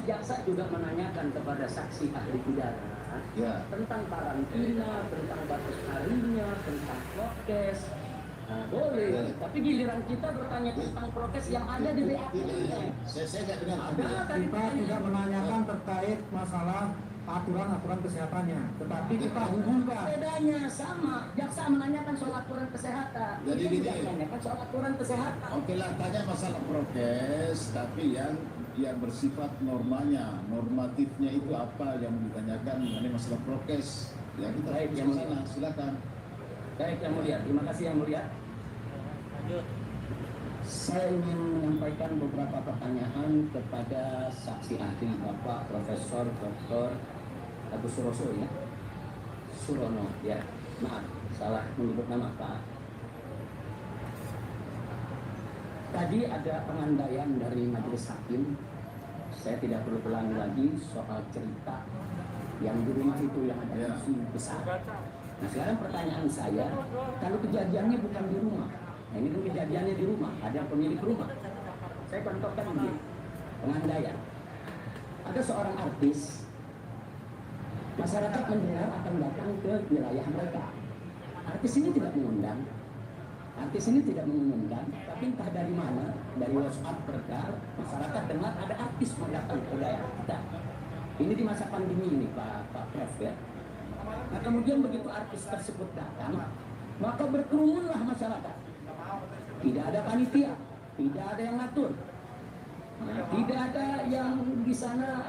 jaksa juga menanyakan kepada saksi ahli pidana tentang karantina, tentang batas harinya, tentang prokes. Nah, boleh, tapi giliran kita bertanya tentang prokes yang ada di BAP. Saya nggak dengar. Kita tidak menanyakan terkait masalah aturan kesehatannya, tetapi kita hubungkan. Bedanya sama, jaksa menanyakan soal aturan kesehatan. Jadi gini, menanyakan soal aturan kesehatan. Oke lah, tanya masalah prokes, tapi yang bersifat normanya, normatifnya itu apa yang ditanyakan mengenai masalah prokes? Ya kita Baik, fokus yang ke sana, silakan. Baik, yang mulia, terima kasih yang mulia. Saya ingin menyampaikan beberapa pertanyaan kepada saksi ahli Bapak Profesor Dr. Agus Suroso ya. Surono ya. Maaf, salah menyebut nama Pak. Tadi ada pengandaian dari majelis hakim. Saya tidak perlu ulangi lagi soal cerita yang di rumah itu yang ada isu besar. Nah sekarang pertanyaan saya, kalau kejadiannya bukan di rumah, nah ini kan kejadiannya di rumah, ada pemilik rumah. Saya contohkan begini, pengandaian. Ada seorang artis, masyarakat mendengar akan datang ke wilayah mereka. Artis ini tidak mengundang, tapi entah dari mana, dari WhatsApp mereka, masyarakat dengar ada artis mau datang ke daerah kita. Ini di masa pandemi ini Pak Prof ya. Nah kemudian begitu artis tersebut datang, maka berkerumunlah masyarakat. Tidak ada panitia, tidak ada yang ngatur, tidak ada yang di sana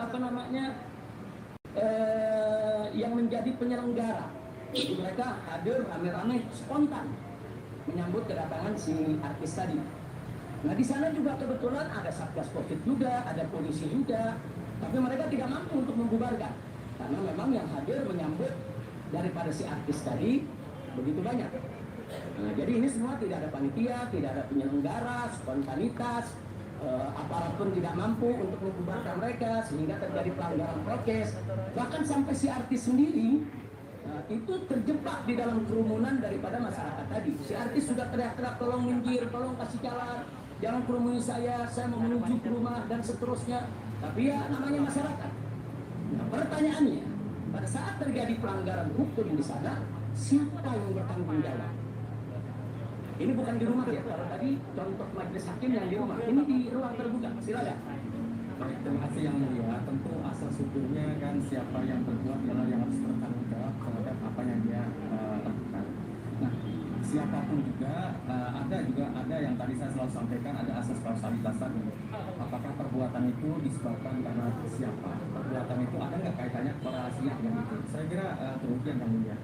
yang menjadi penyelenggara. Jadi mereka hadir rame-rame spontan menyambut kedatangan si artis tadi. Nah di sana juga kebetulan ada satgas COVID juga, ada polisi juga, tapi mereka tidak mampu untuk membubarkan karena memang yang hadir menyambut daripada si artis tadi begitu banyak. Nah, jadi ini semua tidak ada panitia, tidak ada penyelenggara, spontanitas, aparat pun tidak mampu untuk membubarkan mereka sehingga terjadi pelanggaran prokes. Bahkan sampai si artis sendiri itu terjebak di dalam kerumunan daripada masyarakat tadi. Si artis sudah teriak-teriak tolong minggir, tolong kasih jalan, jangan kerumuni saya mau menuju ke rumah dan seterusnya. Tapi ya namanya masyarakat. Nah pertanyaannya, pada saat terjadi pelanggaran hukum di sana, siapa yang bertanggung jawab? Ini bukan di rumah ya, kalau tadi contoh majelis hakim yang di rumah, ini di ruang terbuka, silakan. Baik, terima kasih yang mulia. Tentu asas hukumnya kan siapa yang berbuat adalah yang harus bertanggung jawab terhadap apa yang dia lakukan. Nah, siapapun juga ada yang tadi saya selalu sampaikan, ada asas kausalitas tadi. Apakah perbuatan itu disebabkan karena siapa? Perbuatan itu ada nggak kaitannya korelasinya dengan itu? Saya kira demikian yang mulia.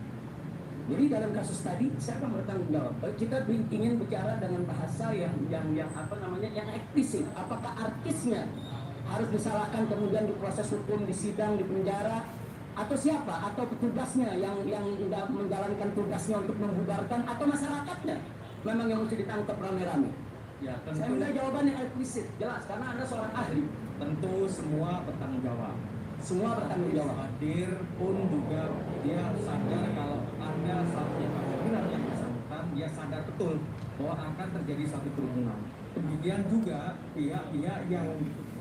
Jadi dalam kasus tadi siapa bertanggung jawab? Kita ingin bicara dengan bahasa yang eksplisit. Apakah artisnya harus disalahkan kemudian diproses hukum, di sidang, di penjara, atau siapa? Atau petugasnya yang tidak menjalankan tugasnya untuk membubarkan, atau masyarakatnya memang yang mesti ditangkap rame-rame? Ya, tentu, saya minta jawaban yang eksplisit, jelas, karena Anda seorang ahli. Tentu semua bertanggung jawab. Semua bertanggung jawab. Hadir pun juga dia sadar kalau ada satu kemungkinan yang bersangkutan, dia sadar betul bahwa akan terjadi satu kerumunan. Kemudian juga pihak-pihak yang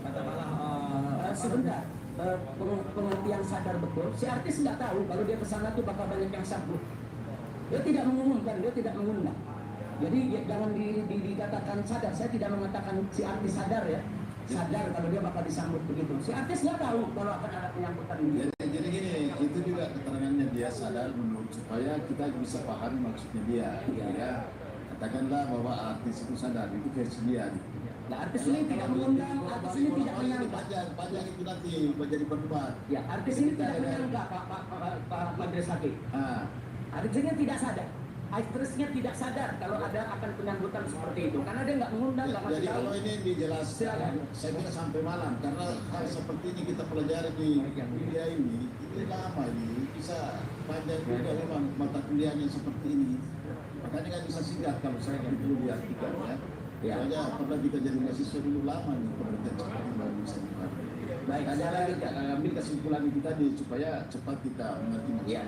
katakanlah sebentar, pengertian sadar betul. Si artis nggak tahu kalau dia kesana tuh bakal banyak yang sambut. Dia tidak mengumumkan, dia tidak mengundang. Jadi jangan dikatakan sadar. Saya tidak mengatakan si artis sadar ya. Sadar kalau dia bakal disambut begitu. Si artis nggak tahu kalau akan ada penyambutan ini. Jadi gini, itu juga keterangannya dia sadar menurut supaya kita bisa pahami maksudnya dia. Ya. Katakanlah bahwa artis itu sadar, itu versi dia. Nah, artis ini tidak mengundang, artis ini tidak menyangka. Panjang itu nanti menjadi berdebat. Ya, artis ini tidak menyangka Pak Majelis Hakim. Artis ini tidak sadar. Aktrisnya tidak sadar kalau ada akan penyambutan seperti itu karena dia nggak mengundang, nggak masih jadi tahu. kalau ini dijelaskan, saya kira sampai malam karena hal seperti ini kita pelajari di kuliah ini lama ini bisa panjang juga memang mata kuliahnya seperti ini. Makanya nggak bisa singkat kalau saya dulu diartikan ya. Soalnya pernah kita jadi mahasiswa dulu lama nih penelitian seperti ini baru bisa dipakai. Baik, saya lagi ambil kesimpulan itu tadi supaya cepat kita mengerti maksudnya.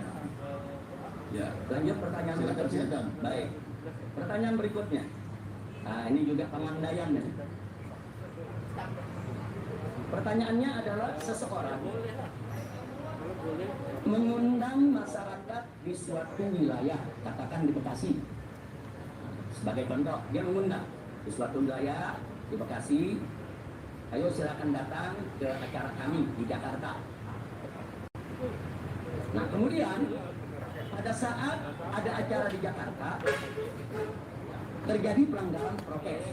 Ya, lanjut pertanyaan berikutnya. Baik, pertanyaan berikutnya. Nah, ini juga pengandaian nih. Pertanyaannya adalah seseorang mengundang masyarakat di suatu wilayah, katakan di Bekasi. Sebagai contoh, dia mengundang di suatu wilayah di Bekasi, ayo silakan datang ke acara kami di Jakarta. Nah kemudian pada saat ada acara di Jakarta, terjadi pelanggaran prokes,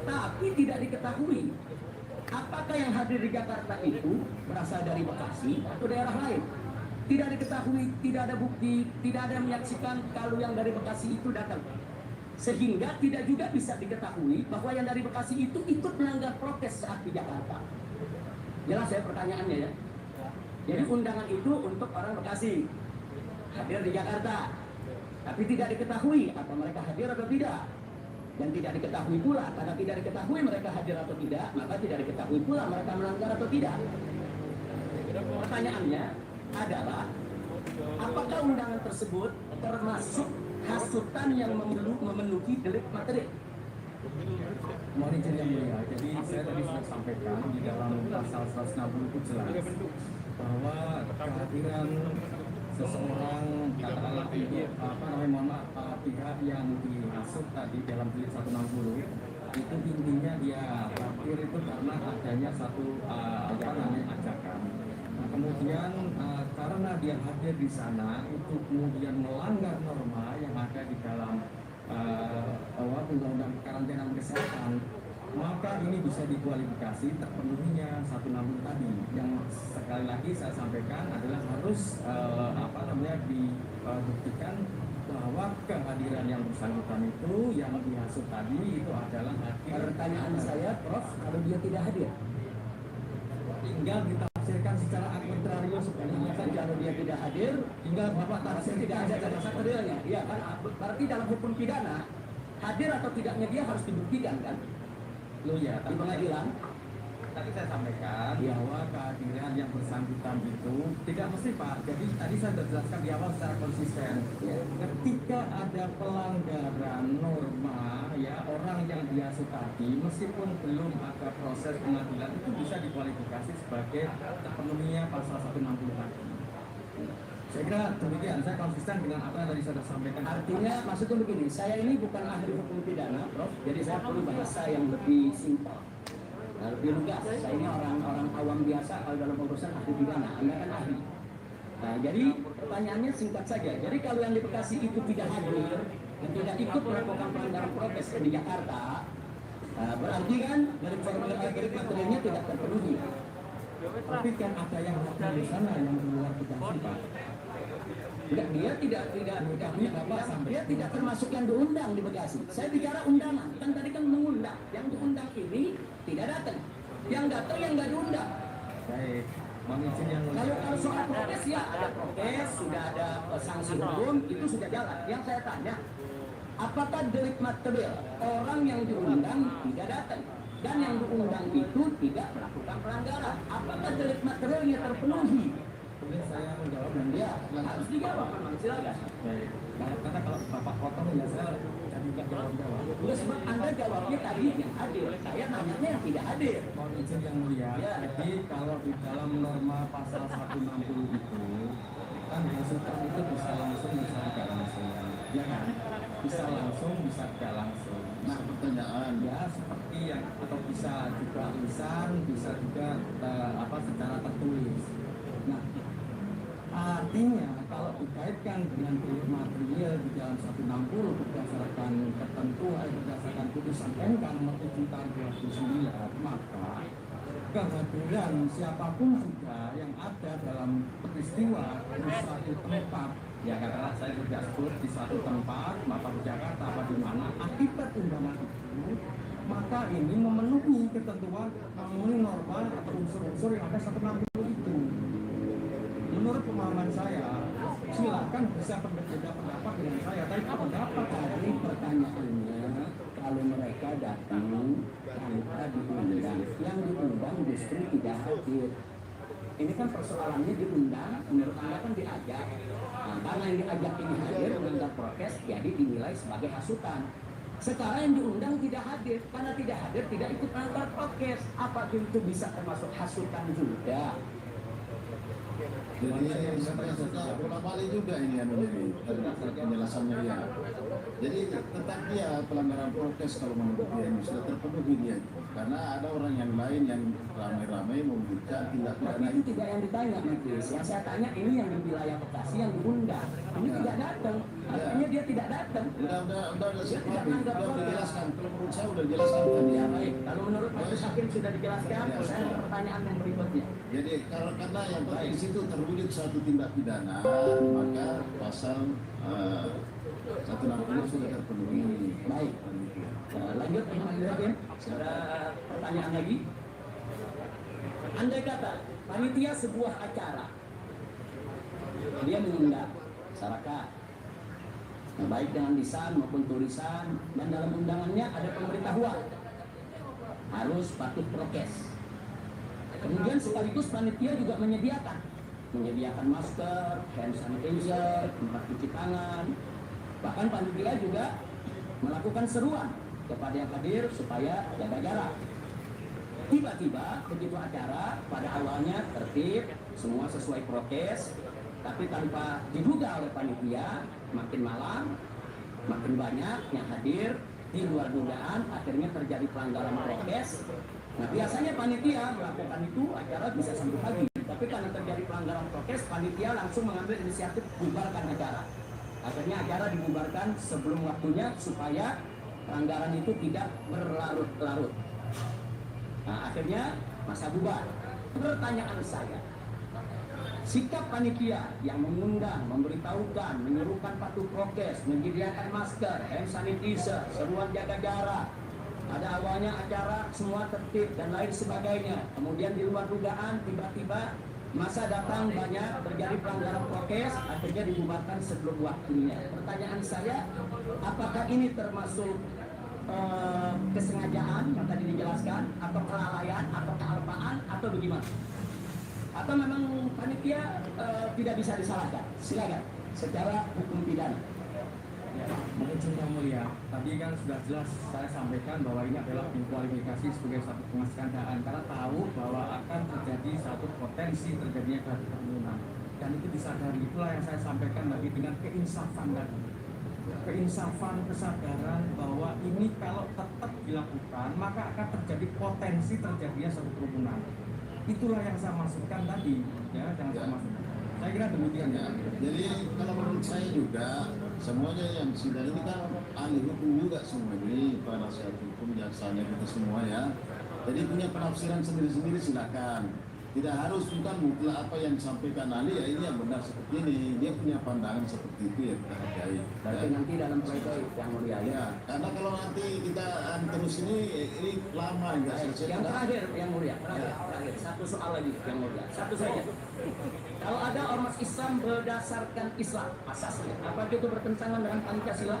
tapi tidak diketahui apakah yang hadir di Jakarta itu berasal dari Bekasi atau daerah lain. Tidak diketahui, tidak ada bukti, tidak ada yang menyaksikan kalau yang dari Bekasi itu datang. Sehingga tidak juga bisa diketahui bahwa yang dari Bekasi itu ikut melanggar prokes saat di Jakarta. Jelas ya pertanyaannya ya. Jadi undangan itu untuk orang Bekasi hadir di Jakarta, tapi tidak diketahui apa mereka hadir atau tidak. Dan tidak diketahui pula, karena tidak diketahui mereka hadir atau tidak, maka tidak diketahui pula mereka melanggar atau tidak. Pertanyaannya adalah, apakah undangan tersebut termasuk hasutan yang memenuhi delik materi? Mohon izin yang mulia, jadi saya tadi sudah sampaikan di dalam pasal 160 itu jelas bahwa kehadiran seseorang, katakanlah pihak yang dihasut tadi dalam delik 160 itu intinya dia hadir itu karena adanya satu ajakan. Nah, kemudian karena dia hadir di sana itu kemudian melanggar norma yang ada di dalam undang-undang karantina kesehatan, maka ini bisa dikualifikasi terpenuhinya 160 tadi. Yang sekali lagi saya sampaikan adalah harus dibuktikan bahwa kehadiran yang bersangkutan itu yang dihasut tadi itu adalah hadir. Pertanyaan saya, Prof, kalau dia tidak hadir, tinggal ditafsirkan secara arbitrarius sebenarnya kan kalau dia tidak hadir, tinggal Bapak tafsir tafsir tidak ada dalam materialnya. Iya kan, berarti dalam hukum pidana hadir atau tidaknya dia harus dibuktikan kan? Loh ya, Di pengadilan. tadi saya sampaikan bahwa kehadiran yang bersangkutan itu tidak mesti Pak. Jadi tadi saya sudah jelaskan di awal secara konsisten. Ketika ada pelanggaran norma, ya orang yang dihasut tadi, meskipun belum ada proses pengadilan itu bisa dikualifikasi sebagai terpenuhinya pasal 160 tadi. Saya kira demikian, saya konsisten dengan apa yang tadi saya sudah sampaikan. Artinya maksudnya begini, saya ini bukan ahli hukum pidana, Prof. Jadi saya perlu bahasa yang lebih simpel, lebih lugas. Saya ini orang awam biasa kalau dalam urusan ahli pidana, Anda kan ahli. Nah, jadi pertanyaannya singkat saja. Jadi kalau yang di Bekasi itu tidak hadir dan tidak ikut melakukan pelanggaran prokes di Jakarta, berarti kan dari materialnya tidak terpenuhi. Tapi kan ada yang hadir di sana yang di luar Bekasi Pak. Dia tidak termasuk yang diundang di Bekasi. Saya bicara undangan, kan tadi kan mengundang. Yang diundang ini tidak datang. Yang datang yang nggak diundang. Baik, mohon izin yang mulia. Kalau soal prokes ya ada prokes, sudah ada sanksi hukum, itu sudah jalan. Yang saya tanya, apakah delik material orang yang diundang tidak datang dan yang diundang itu tidak melakukan pelanggaran? Apakah delik materialnya terpenuhi? Boleh saya menjawab dan Ya, harus dijawab, memang silakan. baik. Nah, karena kalau Bapak potong ya saya jadi nggak jawab. Udah sebab Anda jawabnya tadi yang hadir, saya nanyanya yang tidak hadir. Mohon izin yang mulia. Ya. Jadi kalau di dalam norma pasal 160 itu kan hasutan itu bisa langsung bisa tidak langsung, ya kan? Bisa langsung bisa tidak langsung. Nah, pertanyaan Ya seperti yang atau bisa juga lisan, bisa juga secara tertulis. Nah, artinya kalau dikaitkan dengan delik material di dalam 160 berdasarkan ketentuan berdasarkan putusan MK nomor 7 tahun 2009, maka kehadiran siapapun juga yang ada dalam peristiwa di suatu tempat, ya katakanlah saya sudah sebut di suatu tempat, apa di Jakarta, apa di mana, akibat undangan itu, maka ini memenuhi ketentuan, memenuhi norma atau unsur-unsur yang ada 160 itu. Menurut pemahaman saya, silakan bisa berbeda pendapat dengan saya, tapi pendapat Tadi pertanyaannya, kalau mereka datang tanpa diundang, yang diundang justru tidak hadir. Ini kan persoalannya diundang, menurut Anda kan diajak. Nah, karena yang diajak ini hadir melanggar prokes, jadi dinilai sebagai hasutan. Sekarang yang diundang tidak hadir, karena tidak hadir tidak ikut melanggar prokes. Apa itu bisa termasuk hasutan juga? Jadi sebenarnya sudah bola balik juga ini penjelasannya ya. Jadi tetap dia pelanggaran prokes kalau menurut dia ini sudah terpenuhi dia itu. Karena ada orang yang lain yang ramai-ramai memberikan tindak Tapi pidana itu tidak yang ditanya, Majelis. Yang saya tanya ini yang di wilayah Bekasi yang diundang. Ini tidak datang. Artinya dia tidak datang. Udah Dia tidak melanggar udah prokes. dijelaskan. Kalau menurut saya udah dijelaskan tadi. Ya baik. Kalau menurut Majelis Hakim sudah dijelaskan, saya ada pertanyaan yang berikutnya. Jadi karena yang penting di situ terwujud suatu tindak pidana, maka pasal 160 sudah terpenuhi. Baik. Lanjut Majelis Hakim. Ada pertanyaan lagi. Andai kata panitia sebuah acara, dia mengundang masyarakat, baik dengan lisan maupun tulisan, dan dalam undangannya ada pemberitahuan harus patuh prokes. Kemudian sekaligus panitia juga menyediakan masker, hand sanitizer, tempat cuci tangan. Bahkan panitia juga melakukan seruan kepada yang hadir supaya jaga jarak. Tiba-tiba begitu acara pada awalnya tertib, semua sesuai prokes, tapi tanpa diduga oleh panitia, makin malam, makin banyak yang hadir di luar dugaan, akhirnya terjadi pelanggaran prokes. Nah biasanya panitia melakukan itu acara bisa sampai pagi, tapi karena terjadi pelanggaran prokes, panitia langsung mengambil inisiatif bubarkan acara. Akhirnya acara dibubarkan sebelum waktunya supaya pelanggaran itu tidak berlarut-larut. Nah, akhirnya masa bubar. Pertanyaan saya, sikap panitia yang mengundang, memberitahukan, menyuruhkan patuh prokes, menyediakan masker, hand sanitizer, seruan jaga jarak, pada awalnya acara semua tertib dan lain sebagainya. Kemudian di luar dugaan tiba-tiba masa datang banyak terjadi pelanggaran prokes, akhirnya dibubarkan sebelum waktunya. Pertanyaan saya, apakah ini termasuk kesengajaan yang tadi dijelaskan, atau kelalaian, atau kealpaan, atau bagaimana? Atau memang panitia tidak bisa disalahkan? Silakan, secara hukum pidana. Menurut Yang Mulia, tadi kan sudah jelas saya sampaikan bahwa ini adalah dikualifikasi sebagai satu pengasandaan karena tahu bahwa akan terjadi satu potensi terjadinya kerumunan, dan itu disadari. Itulah yang saya sampaikan tadi dengan keinsafan tadi. Keinsafan, kesadaran bahwa ini kalau tetap dilakukan maka akan terjadi potensi terjadinya satu kerumunan. Itulah yang saya maksudkan tadi, ya, yang saya maksudkan. Saya kira demikian ya. Jadi kalau menurut saya juga semuanya yang sudah ini kan ahli hukum juga semua ini, penasihat hukum, jaksanya kita semua ya. Jadi punya penafsiran sendiri-sendiri silakan. Tidak harus bukan mutlak apa yang disampaikan ahli ya ini yang benar seperti ini. Dia punya pandangan seperti itu ya kita hargai. Berarti nanti dalam pledoi yang mulia ya. Ya, karena kalau nanti kita terus ini lama enggak selesai. Yang terakhir yang mulia, terakhir satu soal lagi yang mulia, satu saja. Kalau ada ormas Islam berdasarkan Islam asasnya, apa itu bertentangan dengan Pancasila?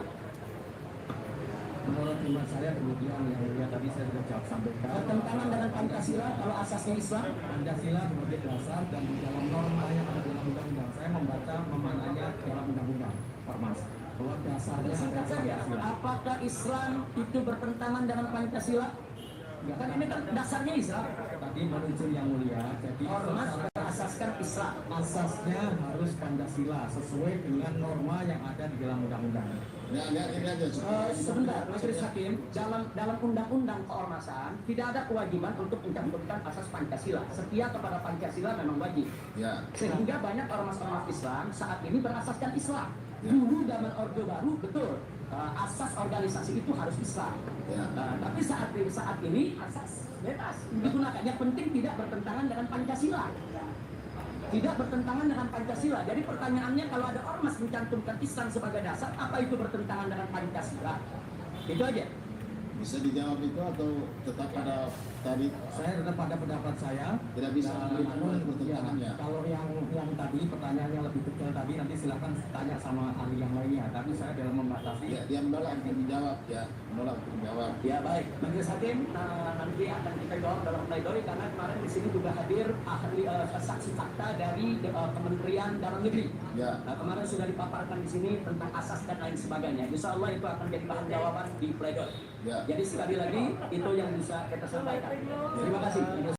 Menurut iman saya kemudian yang mulia tadi saya sudah jawab sampaikan. Bertentangan dengan Pancasila kalau asasnya Islam? Pancasila sebagai dasar dan di dalam norma yang ada dalam undang-undang. Saya membaca memananya dalam undang-undang ormas bahwa dasarnya Singkat adalah saja, Pancasila. apakah Islam itu bertentangan dengan Pancasila? Ya kan ini kan dasarnya Islam. Tadi menuju yang mulia, jadi Ormas berasaskan Islam. asasnya harus Pancasila sesuai dengan norma yang ada di dalam undang-undang. Ya, ini aja. Sebentar, Majelis Hakim, dalam undang-undang keormasan tidak ada kewajiban untuk mencantumkan asas Pancasila. Setia kepada Pancasila memang wajib. Ya. Sehingga banyak ormas-ormas Islam saat ini berasaskan Islam. Ya. Dulu zaman Orde Baru betul asas organisasi itu harus Islam. Ya. Tapi saat ini asas bebas digunakan. Yang penting tidak bertentangan dengan Pancasila. Tidak bertentangan dengan Pancasila. Jadi pertanyaannya kalau ada ormas mencantumkan Islam sebagai dasar, apa itu bertentangan dengan Pancasila? Itu aja. Bisa dijawab itu atau tetap pada tadi Saya tetap pada pendapat saya. tidak bisa Dan, memberikan ya, pertentangannya? kalau yang tadi pertanyaannya lebih detail tadi nanti silakan tanya sama ahli yang lainnya. Tapi saya dalam membatasi. Ya, dia menolak untuk menjawab ya, menolak untuk menjawab. Ya baik, Majelis Hakim nanti akan kita jawab dalam pledoi karena kemarin di sini juga hadir ahli saksi fakta dari Kementerian Dalam Negeri. Ya. Kemarin sudah dipaparkan di sini tentang asas dan lain sebagainya. Insya Allah itu akan jadi bahan jawaban di pledoi. Ya. Jadi sekali lagi itu yang bisa kita sampaikan. Terima kasih.